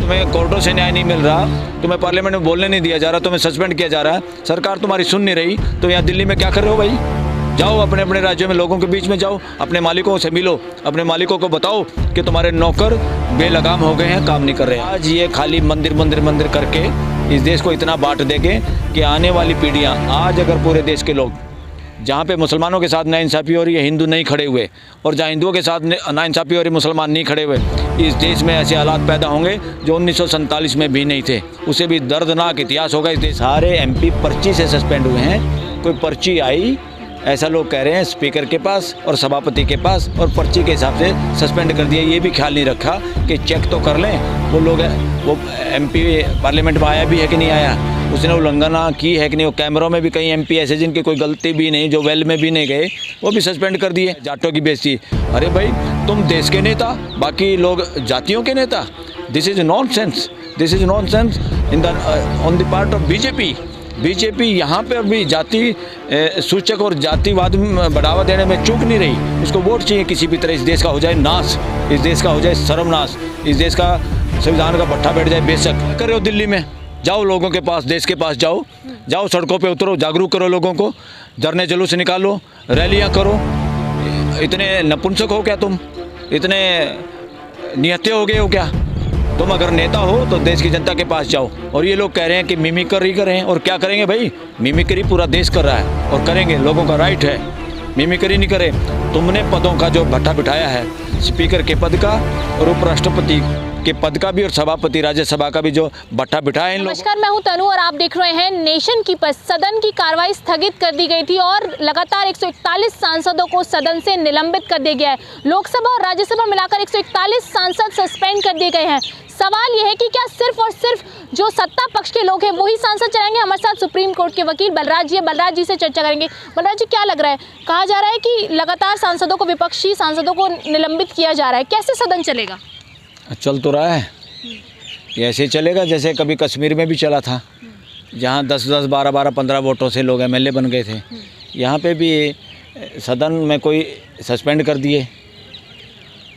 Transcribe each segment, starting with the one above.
तुम्हें कोर्टों से न्याय नहीं मिल रहा, तुम्हें पार्लियामेंट में बोलने नहीं दिया जा रहा, तुम्हें सस्पेंड किया जा रहा है, सरकार तुम्हारी सुन नहीं रही, तो यहाँ दिल्ली में क्या कर रहे हो भाई? जाओ अपने अपने राज्यों में, लोगों के बीच में जाओ, अपने मालिकों से मिलो, अपने मालिकों को बताओ कि तुम्हारे नौकर बेलगाम हो गए हैं, काम नहीं कर रहे हैं। आज ये खाली मंदिर मंदिर मंदिर करके इस देश को इतना बांट देंगे कि आने वाली पीढ़ियाँ, आज अगर पूरे देश के लोग, जहाँ पे मुसलमानों के साथ नाइंसाफ़ी हो रही है, हिंदू नहीं खड़े हुए, और जहाँ हिंदुओं के साथ नाइंसाफ़ी हो रही है, मुसलमान नहीं खड़े हुए, इस देश में ऐसे हालात पैदा होंगे जो 1947 में भी नहीं थे, उसे भी दर्दनाक इतिहास होगा इस देश। सारे MP पर्ची से सस्पेंड हुए हैं। कोई पर्ची आई, ऐसा लोग कह रहे हैं, स्पीकर के पास और सभापति के पास, और पर्ची के हिसाब से सस्पेंड कर दिया। ये भी ख्याल नहीं रखा कि चेक तो कर लें वो लोग, वो MP पार्लियामेंट में आया भी है कि नहीं आया, उसने उल्लंघना की है कि नहीं। वो कैमरों में भी कई MP ऐसे जिनकी कोई गलती भी नहीं, जो वेल में भी नहीं गए, वो भी सस्पेंड कर दिए। जाटों की बेइज्जती। अरे भाई, तुम देश के नेता, बाकी लोग जातियों के नेता। This is nonsense, this is nonsense in the on the part of BJP यहाँ पे अभी जाति सूचक और जातिवाद में बढ़ावा देने में चूक नहीं रही। उसको वोट चाहिए किसी भी तरह। इस देश का हो जाए नाश, इस देश का हो जाए सर्वनाश, इस देश का संविधान का भट्ठा बैठ जाए। बेशक करे हो दिल्ली में, जाओ लोगों के पास, देश के पास जाओ, जाओ सड़कों पे उतरो, जागरूक करो लोगों को, धरने जुलूस निकालो, रैलियाँ करो। इतने नपुंसक हो क्या तुम? इतने निहत्थे हो गए हो क्या? तुम अगर नेता हो तो देश की जनता के पास जाओ। और ये लोग कह रहे हैं कि मिमिक्री करें, और क्या करेंगे भाई? मिमिक्री पूरा देश कर रहा है और करेंगे, लोगों का राइट है। मिमिक्री नहीं करे। तुमने पदों का जो भट्ठा बिठाया है, स्पीकर के पद का और उपराष्ट्रपति के पद का भी, और सभापति राज्यसभा का भी जो भट्ठा बिठाया इन लोगों। नमस्कार, मैं हूं तनु और आप देख रहे हैं नेशन की पल्स। सदन की कार्रवाई स्थगित कर दी गई थी और लगातार 141 सांसदों को सदन से निलंबित कर दिया गया है। लोकसभा और राज्यसभा मिलाकर 141 सांसद सस्पेंड कर दिए गए हैं। सवाल यह है कि क्या सिर्फ और सिर्फ जो सत्ता पक्ष के लोग हैं वही सांसद चलाएंगे? हमारे साथ सुप्रीम कोर्ट के वकील बलराज जी से चर्चा करेंगे। बलराज जी, क्या लग रहा है? कहा जा रहा है कि लगातार सांसदों को, विपक्षी सांसदों को निलंबित किया जा रहा है, कैसे सदन चलेगा? चल तो रहा है, ये ऐसे ही चलेगा जैसे कभी कश्मीर में भी चला था, जहाँ 10-10, 12-12, 15 वोटों से लोग MLA बन गए थे। यहाँ पे भी सदन में कोई सस्पेंड कर दिए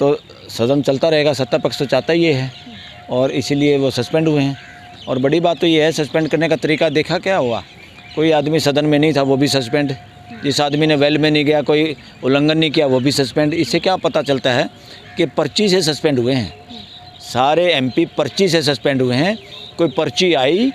तो सदन चलता रहेगा। सत्ता पक्ष तो चाहता ही ये है और इसीलिए वो सस्पेंड हुए हैं। और बड़ी बात तो ये है, सस्पेंड करने का तरीका देखा क्या हुआ? कोई आदमी सदन में नहीं था, वो भी सस्पेंड। जिस आदमी ने वेल में नहीं गया, कोई उल्लंघन नहीं किया, वो भी सस्पेंड। इससे क्या पता चलता है कि पर्ची से सस्पेंड हुए हैं। सारे MP पर्ची से सस्पेंड हुए हैं। कोई पर्ची आई,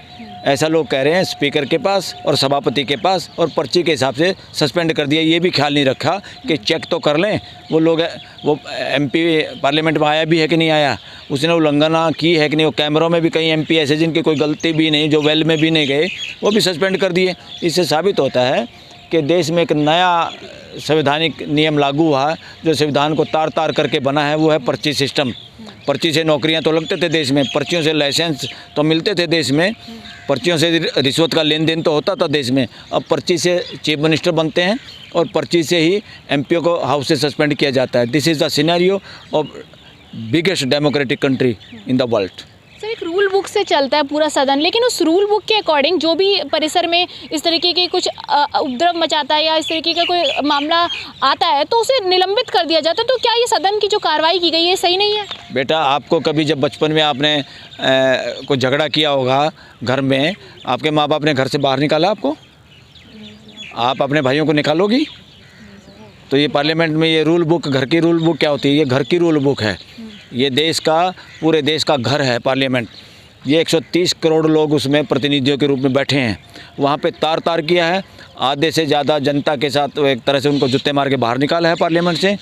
ऐसा लोग कह रहे हैं, स्पीकर के पास और सभापति के पास, और पर्ची के हिसाब से सस्पेंड कर दिया। ये भी ख्याल नहीं रखा कि चेक तो कर लें वो लोग, वो MP पार्लियामेंट में आया भी है कि नहीं आया, उसने उल्लंघना की है कि नहीं। वो कैमरों में भी कई MP ऐसे जिनकी कोई गलती भी नहीं, जो वेल में भी नहीं गए, वो भी सस्पेंड कर दिए। इससे साबित होता है कि देश में एक नया संवैधानिक नियम लागू हुआ, जो संविधान को तार तार करके बना है, वो है पर्ची सिस्टम। पर्ची से नौकरियां तो लगते थे देश में, पर्चियों से लाइसेंस तो मिलते थे देश में, पर्चियों से रिश्वत का लेन देन तो होता था देश में। अब पर्ची से चीफ मिनिस्टर बनते हैं और पर्ची से ही MP को हाउस से सस्पेंड किया जाता है। This is the scenario of biggest democratic country in the world. Sir, एक रूल बुक से चलता है पूरा सदन, लेकिन उस रूल बुक के अकॉर्डिंग जो भी परिसर में इस तरीके के कुछ उपद्रव मचाता है या इस तरीके का कोई मामला आता है तो उसे निलंबित कर दिया जाता है। तो क्या ये सदन की जो कार्रवाई की गई है सही नहीं है? बेटा, आपको कभी जब बचपन में आपने कोई झगड़ा किया होगा घर में, आपके माँ बाप ने घर से बाहर निकाला आपको? आप अपने भाइयों को निकालोगी? तो ये पार्लियामेंट में ये रूल बुक, घर की रूल बुक क्या होती है? ये घर की रूल बुक है। ये देश का, पूरे देश का घर है पार्लियामेंट। ये 130 करोड़ लोग उसमें प्रतिनिधियों के रूप में बैठे हैं। वहाँ पे तार तार किया है, आधे से ज़्यादा जनता के साथ एक तरह से उनको जूते मार के बाहर निकाला है पार्लियामेंट से।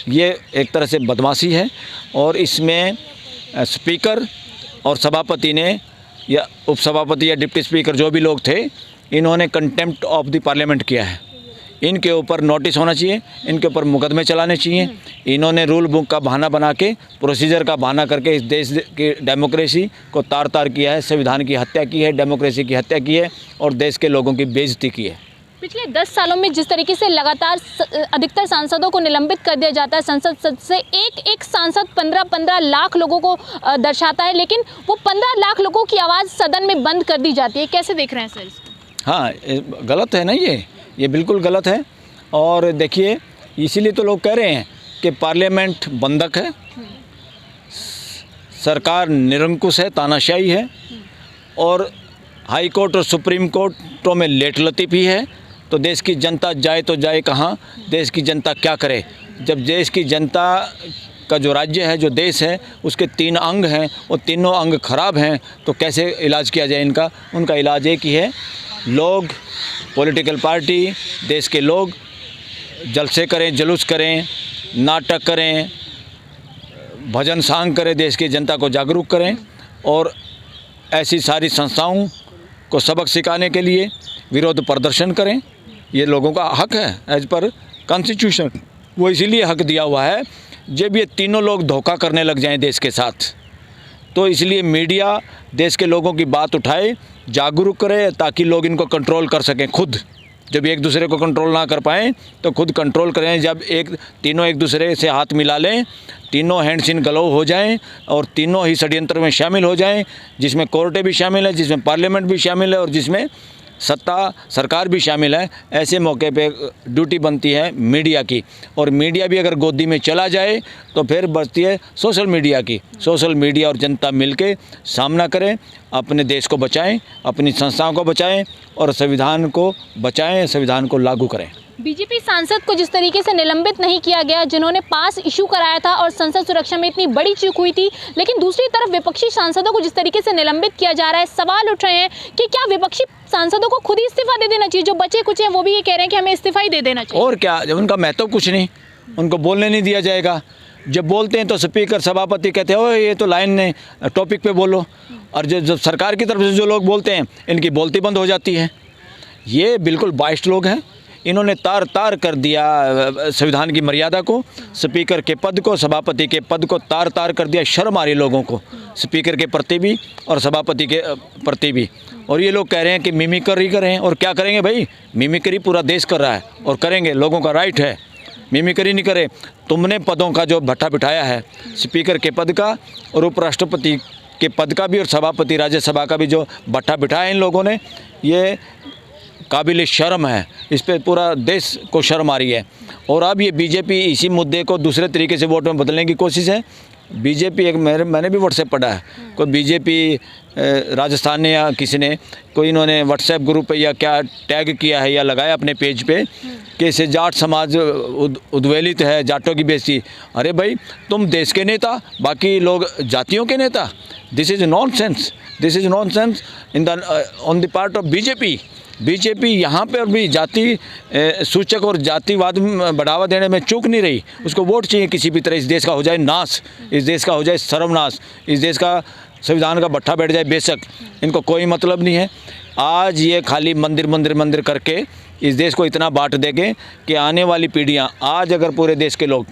ये एक तरह से बदमाशी है। और इसमें स्पीकर और सभापति ने, या उपसभापति या डिप्टी स्पीकर, जो भी लोग थे, इन्होंने कंटेम्प्ट ऑफ द पार्लियामेंट किया है। इनके ऊपर नोटिस होना चाहिए, इनके ऊपर मुकदमे चलाने चाहिए। इन्होंने रूल बुक का बहाना बना के, प्रोसीजर का बहाना करके इस देश की डेमोक्रेसी को तार तार किया है, संविधान की हत्या की है, डेमोक्रेसी की हत्या की है और देश के लोगों की बेइज्जती की है। पिछले 10 सालों में जिस तरीके से लगातार अधिकतर सांसदों को निलंबित कर दिया जाता है संसद से, एक सांसद 15-15 लाख लोगों को दर्शाता है, लेकिन वो 15 लाख लोगों की आवाज़ सदन में बंद कर दी जाती है। कैसे देख रहे हैं सर इसको? हाँ, गलत है ना, ये बिल्कुल गलत है। और देखिए, इसीलिए तो लोग कह रहे हैं कि पार्लियामेंट बंधक है, सरकार निरंकुश है, तानाशाही है और हाई कोर्ट और सुप्रीम कोर्टों में लेट लतीफ़ी है। तो देश की जनता जाए तो जाए कहाँ, देश की जनता क्या करे? जब देश की जनता का जो राज्य है, जो देश है, उसके 3 अंग हैं, वो तीनों अंग खराब हैं, तो कैसे इलाज किया जाए इनका? उनका इलाज एक ही है, लोग, पॉलिटिकल पार्टी, देश के लोग जलसे करें, जुलूस करें, नाटक करें, भजन सांग करें, देश की जनता को जागरूक करें और ऐसी सारी संस्थाओं को सबक सिखाने के लिए विरोध प्रदर्शन करें। ये लोगों का हक है एज पर कॉन्स्टिट्यूशन। वो इसीलिए हक दिया हुआ है जब ये तीनों लोग धोखा करने लग जाएं देश के साथ, तो इसलिए मीडिया देश के लोगों की बात उठाए, जागरूक करे, ताकि लोग इनको कंट्रोल कर सकें खुद। जब एक दूसरे को कंट्रोल ना कर पाएँ तो खुद कंट्रोल करें। जब तीनों एक दूसरे से हाथ मिला लें, तीनों हैंड्स इन ग्लोव हो जाएं और तीनों ही षड्यंत्र में शामिल हो जाएं, जिसमें कोर्टें भी शामिल है, जिसमें पार्लियामेंट भी शामिल है और जिसमें सत्ता सरकार भी शामिल है, ऐसे मौके पे ड्यूटी बनती है मीडिया की। और मीडिया भी अगर गोदी में चला जाए तो फिर बचती है सोशल मीडिया की। सोशल मीडिया और जनता मिलके सामना करें, अपने देश को बचाएं, अपनी संस्थाओं को बचाएं और संविधान को बचाएं, संविधान को लागू करें। बीजेपी सांसद को जिस तरीके से निलंबित नहीं किया गया, जिन्होंने पास इशू कराया था और संसद सुरक्षा में इतनी बड़ी चूक हुई थी, लेकिन दूसरी तरफ विपक्षी सांसदों को जिस तरीके से निलंबित किया जा रहा है, सवाल उठ रहे हैं कि क्या विपक्षी सांसदों को खुद ही इस्तीफा दे देना चाहिए? जो बचे कुछ हैं वो भी ये कह रहे हैं कि हमें इस्तीफा ही दे देना चाहिए। और क्या, जब उनका महत्व कुछ नहीं, उनको बोलने नहीं दिया जाएगा। जब बोलते हैं तो स्पीकर, सभापति कहते हैं ओ ये तो लाइन ने टॉपिक पे बोलो, और जब सरकार की तरफ से जो लोग बोलते हैं इनकी बोलती बंद हो जाती है। ये बिल्कुल बाइस्ट लोग हैं, इन्होंने तार तार कर दिया संविधान की मर्यादा को, स्पीकर के पद को, सभापति के पद को तार तार कर दिया। शर्म आ रही लोगों को, स्पीकर के प्रति भी और सभापति के प्रति भी। और ये लोग कह रहे हैं कि मिमिक्री करें, और क्या करेंगे भाई? मिमिक्री पूरा देश कर रहा है और करेंगे, लोगों का राइट है। मिमिक्री नहीं करे। तुमने पदों का जो भट्टा बिठाया है, स्पीकर के पद का और उपराष्ट्रपति के पद का भी और सभापति राज्यसभा का भी जो भट्टा बिठाया इन लोगों ने, ये काबिल शर्म है। इस पे पूरा देश को शर्म आ रही है। और अब ये बीजेपी इसी मुद्दे को दूसरे तरीके से वोट में बदलने की कोशिश है। बीजेपी एक मैंने भी व्हाट्सएप पढ़ा है, कोई बीजेपी राजस्थान ने या किसी ने कोई इन्होंने व्हाट्सएप ग्रुप पे या क्या टैग किया है या लगाया अपने पेज पे कि इसे जाट समाज उद्वेलित है, जाटों की बेइज्जती। अरे भाई, तुम देश के नेता, बाकी लोग जातियों के नेता। This is nonsense, this is nonsense in the on the part of BJP यहाँ पर भी जाति सूचक और जातिवाद में बढ़ावा देने में चूक नहीं रही। उसको वोट चाहिए किसी भी तरह। इस देश का हो जाए नाश, इस देश का हो जाए सर्वनाश, इस देश का संविधान का भट्ठा बैठ जाए, बेशक इनको कोई मतलब नहीं है। आज ये खाली मंदिर करके इस देश को इतना बांट देंगे कि आने वाली पीढ़ियाँ, आज अगर पूरे देश के लोग,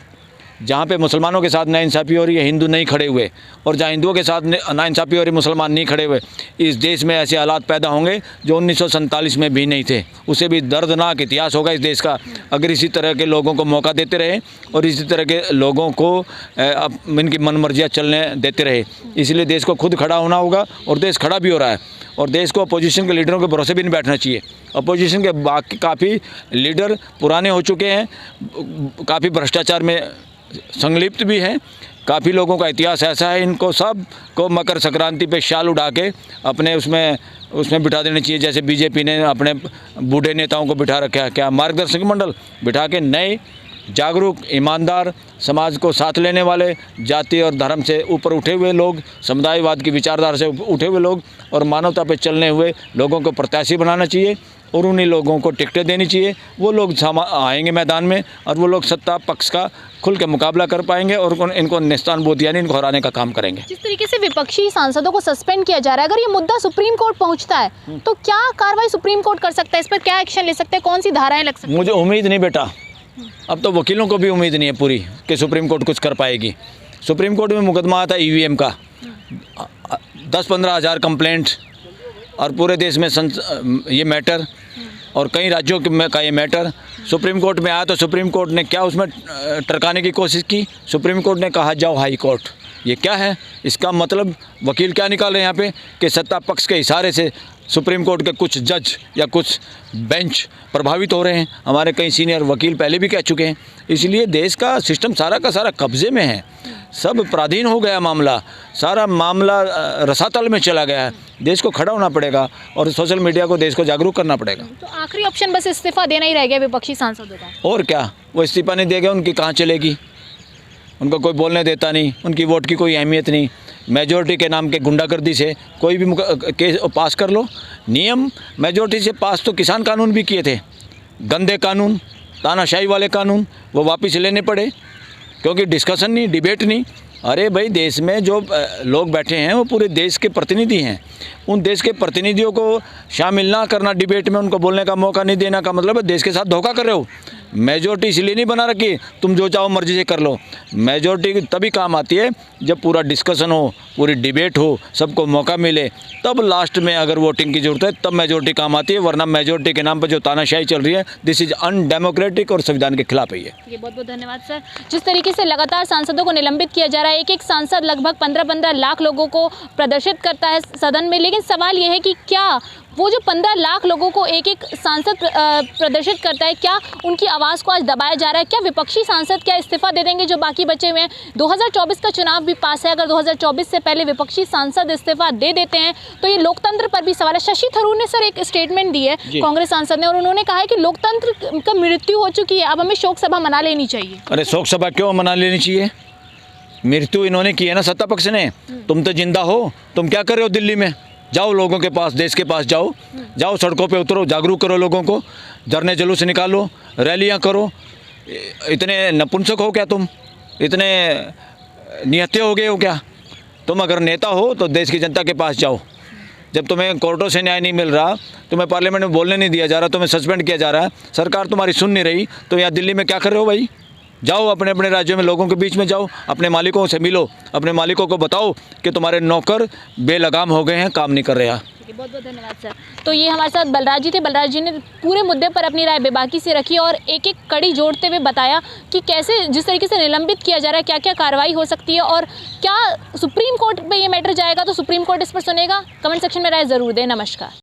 जहाँ पे मुसलमानों के साथ नाइंसाफ़ी हो रही है, हिंदू नहीं खड़े हुए, और जहाँ हिंदुओं के साथ नाइंसाफ़ी हो रही है, मुसलमान नहीं खड़े हुए, इस देश में ऐसे हालात पैदा होंगे जो 1947 में भी नहीं थे। उसे भी दर्दनाक इतिहास होगा इस देश का, अगर इसी तरह के लोगों को मौका देते रहे और इसी तरह के लोगों को इनकी मनमर्जियाँ चलने देते रहे। इसलिए देश को खुद खड़ा होना होगा, और देश खड़ा भी हो रहा है। और देश को अपोजिशन के लीडरों के भरोसे भी नहीं बैठना चाहिए। अपोजिशन के बाकी काफ़ी लीडर पुराने हो चुके हैं, काफ़ी भ्रष्टाचार में संलिप्त भी हैं, काफ़ी लोगों का इतिहास ऐसा है। इनको सब को मकर संक्रांति पे शाल उड़ा के अपने उसमें बिठा देना चाहिए, जैसे बीजेपी ने अपने बूढ़े नेताओं को बिठा रखा है। क्या मार्गदर्शक मंडल बिठा के नए जागरूक, ईमानदार, समाज को साथ लेने वाले, जाति और धर्म से ऊपर उठे हुए लोग, समुदायवाद की विचारधारा से उठे हुए लोग और मानवता पे चलने हुए लोगों को प्रत्याशी बनाना चाहिए और उन्हीं लोगों को टिकटें देनी चाहिए। वो लोग आएंगे मैदान में और वो लोग सत्ता पक्ष का खुल के मुकाबला कर पाएंगे और इनको निस्तान बोध यानी इनको हराने का काम करेंगे। जिस तरीके से विपक्षी सांसदों को सस्पेंड किया जा रहा है, अगर ये मुद्दा सुप्रीम कोर्ट पहुंचता है तो क्या कार्रवाई सुप्रीम कोर्ट कर सकता है? इस पर क्या एक्शन ले सकते हैं? कौन सी धाराएं लग सकती हैं? मुझे उम्मीद नहीं बेटा, अब तो वकीलों को भी उम्मीद नहीं है पूरी कि सुप्रीम कोर्ट कुछ कर पाएगी। सुप्रीम कोर्ट में मुकदमा आता ईवीएम का, 10-15 हज़ार कंप्लेंट और पूरे देश में ये मैटर और कई राज्यों में का ये मैटर सुप्रीम कोर्ट में आया तो सुप्रीम कोर्ट ने क्या उसमें टरकाने की कोशिश की? सुप्रीम कोर्ट ने कहा जाओ हाई कोर्ट। ये क्या है? इसका मतलब वकील क्या निकाल रहे हैं यहाँ पे कि सत्ता पक्ष के इशारे से सुप्रीम कोर्ट के कुछ जज या कुछ बेंच प्रभावित हो रहे हैं। हमारे कई सीनियर वकील पहले भी कह चुके हैं। इसलिए देश का सिस्टम सारा का सारा कब्जे में है। सब पराधीन हो गया मामला, सारा मामला रसातल में चला गया है। देश को खड़ा होना पड़ेगा और सोशल मीडिया को, देश को जागरूक करना पड़ेगा। तो आखिरी ऑप्शन बस इस्तीफा देना ही रह गया विपक्षी सांसदों का। और क्या, वो इस्तीफा नहीं देगा, उनकी कहाँ चलेगी? उनको कोई बोलने देता नहीं, उनकी वोट की कोई अहमियत नहीं। मेजोरिटी के नाम के गुंडागर्दी से कोई भी केस पास कर लो। नियम मेजोरिटी से पास तो किसान कानून भी किए थे, गंदे कानून, तानाशाही वाले कानून, वो वापस लेने पड़े क्योंकि डिस्कशन नहीं, डिबेट नहीं। अरे भाई, देश में जो लोग बैठे हैं वो पूरे देश के प्रतिनिधि हैं। उन देश के प्रतिनिधियों को शामिल ना करना डिबेट में, उनको बोलने का मौका नहीं देना का मतलब है देश के साथ धोखा कर रहे हो। मेजोरिटी इसलिए नहीं बना रखी तुम जो चाहो मर्जी से कर लो। मेजोरिटी तभी काम आती है जब पूरा डिस्कशन हो, पूरी डिबेट हो, सबको मौका मिले, तब लास्ट में अगर वोटिंग की जरूरत है तब मेजोरिटी काम आती है। वरना मेजोरिटी के नाम पर जो तानाशाही चल रही है, दिस इज अनडेमोक्रेटिक और संविधान के खिलाफ है ये। बहुत बहुत धन्यवाद सर। जिस तरीके से लगातार सांसदों को निलंबित किया जा रहा है, एक सांसद लगभग 15-15 लाख लोगों को प्रदर्शित करता है सदन में, लेकिन सवाल यह है कि क्या वो जो 15 लाख लोगों को एक सांसद प्रदर्शित करता है, क्या उनकी आवाज़ को आज दबाया जा रहा है? क्या विपक्षी सांसद क्या इस्तीफा दे देंगे जो बाकी बचे हुए हैं? 2024 का चुनाव भी पास है, अगर 2024 से पहले विपक्षी सांसद इस्तीफा दे देते हैं तो ये लोकतंत्र पर भी सवाल है। शशि थरूर ने सर एक स्टेटमेंट दी है, कांग्रेस सांसद ने, और उन्होंने कहा है कि लोकतंत्र का मृत्यु हो चुकी है, अब हमें शोक सभा मना लेनी चाहिए। अरे शोक सभा क्यों मना लेनी चाहिए? मृत्यु इन्होंने की है ना, सत्ता पक्ष ने। तुम तो जिंदा हो, तुम क्या कर रहे हो दिल्ली में? जाओ लोगों के पास, देश के पास जाओ, जाओ सड़कों पे उतरो, जागरूक करो लोगों को, धरने जुलूस निकालो, रैलियां करो। इतने नपुंसक हो क्या तुम? इतने निहत्थे हो गए हो क्या? तुम अगर नेता हो तो देश की जनता के पास जाओ। जब तुम्हें कोर्टों से न्याय नहीं मिल रहा, तुम्हें पार्लियामेंट में बोलने नहीं दिया जा रहा, तुम्हें सस्पेंड किया जा रहा है, सरकार तुम्हारी सुन नहीं रही, तो यहाँ दिल्ली में क्या कर रहे हो भाई? जाओ अपने अपने राज्यों में, लोगों के बीच में जाओ, अपने मालिकों से मिलो, अपने मालिकों को बताओ कि तुम्हारे नौकर बेलगाम हो गए हैं, काम नहीं कर रहे हैं। बहुत बहुत धन्यवाद सर। तो ये हमारे साथ बलराज जी थे। बलराज जी ने पूरे मुद्दे पर अपनी राय बेबाकी से रखी और एक एक कड़ी जोड़ते हुए बताया कि कैसे, जिस तरीके से निलंबित किया जा रहा है, क्या क्या कार्रवाई हो सकती है और क्या सुप्रीम कोर्ट पे ये मैटर जाएगा तो सुप्रीम कोर्ट इस पर सुनेगा। कमेंट सेक्शन में राय ज़रूर दें। नमस्कार।